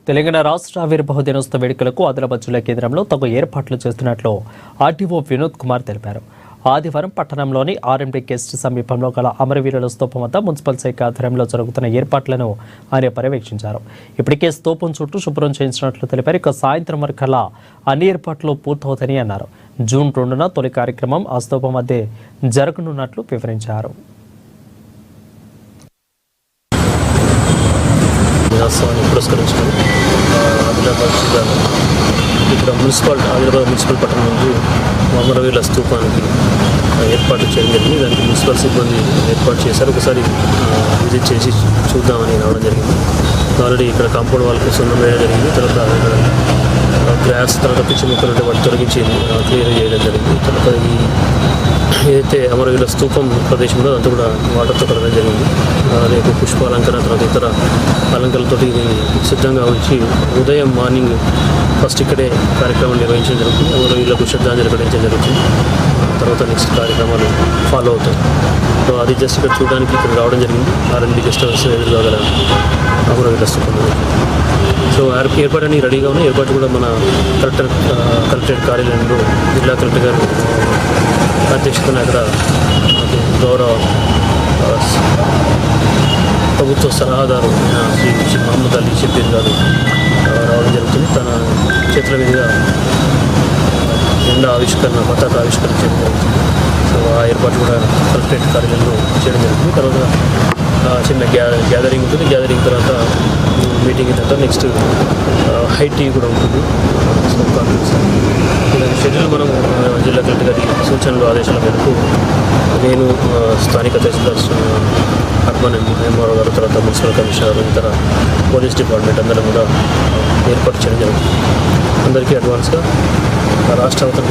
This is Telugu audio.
తెలంగాణ రాష్ట్ర ఆవిర్భావ దినోత్సవ వేడుకలకు ఆదిలాబాద్ జిల్లా కేంద్రంలో తగు ఏర్పాట్లు చేస్తున్నట్లు ఆర్టీఓ వినోద్ కుమార్ తెలిపారు. ఆదివారం పట్టణంలోని ఆర్ఎండి గెస్ట్ సమీపంలో గల అమరవీరుల స్తూపం వద్ద మున్సిపల్ శాఖ ఆధ్వర్యంలో జరుగుతున్న ఏర్పాట్లను ఆయన పర్యవేక్షించారు. ఇప్పటికే స్తూపం చుట్టూ శుభ్రం చేయించినట్లు తెలిపారు. ఇక సాయంత్రం వరకల్లా అన్ని ఏర్పాట్లు పూర్తవుతాయని అన్నారు. జూన్ 2న తొలి కార్యక్రమం ఆ స్తూపం వద్దే జరగనున్నట్లు వివరించారు. దినోత్సవాన్ని పురస్కరించుకొని ఆదిలాబాద్ జిల్లాలో ఇక్కడ ఆదిలాబాద్ మున్సిపల్ పట్టణం నుంచి అమరవీరుల స్తూపానికి ఏర్పాటు చేయడం జరిగింది. దానికి మున్సిపల్ సిబ్బంది ఏర్పాటు చేశారు. ఒకసారి విజిట్ చేసి చూద్దామని రావడం జరిగింది. ఆల్రెడీ ఇక్కడ కాంపౌండ్ వాళ్ళకి సున్నం వేయడం జరిగింది. తర్వాత గ్రాస్ తర్వాత పిచ్చి మొక్కలు ఉంటే వాటిని తొలగించి క్లియర్ చేయడం జరిగింది. తర్వాత ఏదైతే అమరవీరుల స్తూపం ప్రదేశంలో అంతా కూడా వాటర్తో కడగడం జరిగింది. రేపు పుష్పాలంకరణ తర్వాత ఇతర అలంకరణలతో ఇది సిద్ధంగా ఉంచి ఉదయం మార్నింగ్ ఫస్ట్ ఇక్కడే కార్యక్రమం నిర్వహించడం జరుగుతుంది. అమరవీరులకు శ్రద్ధాంజలి ఘటించడం జరుగుతుంది. తర్వాత నెక్స్ట్ కార్యక్రమాలు ఫాలో అవుతాయి. సో అది జస్ట్ ఇక్కడ చూడడానికి ఇక్కడ రావడం జరిగింది. ఆర్ఎండి గెస్ట్ హౌస్ ఎదురుగా గల అమరవీరుల స్తూపం. సో ఏర్పాటన్నీ రెడీగా ఉన్నాయి. ఏర్పాటు కూడా మన కలెక్టరేట్ కార్యాలయంలో జిల్లా కలెక్టర్ గారు అధ్యక్షతన అక్కడ గౌరవ ప్రభుత్వ సలహాదారు శ్రీ మహమ్మద్ అలీ షబీర్ గారు రావడం జరుగుతుంది. తన చేతుల మీదుగా జెండా ఆవిష్కరణ పతాక ఆవిష్కరణ చేయడం జరుగుతుంది. సో ఆ ఏర్పాటు కూడా కలెక్టరేట్ కార్యాలయంలో చేయడం జరుగుతుంది. తర్వాత చిన్న గ్యాదరింగ్ ఉంటుంది. గ్యాదరింగ్ తర్వాత మీటింగ్ తర్వాత నెక్స్ట్ హై టీ కూడా ఉంటుంది. సో ఇలాంటి షెడ్యూల్ మనం జిల్లా కలెక్టర్ గారి సూచనలు ఆదేశాల మేరకు నేను స్థానిక తహసీల్దార్ అర్బన్ ఎంఆర్ఓ గారు తర్వాత మున్సిపల్ కమిషనర్ ఇతర పోలీస్ డిపార్ట్మెంట్ అందరం కూడా ఏర్పాటు చేయడం జరుగుతుంది. అందరికీ అడ్వాన్స్గా రాష్ట్ర అవతరణ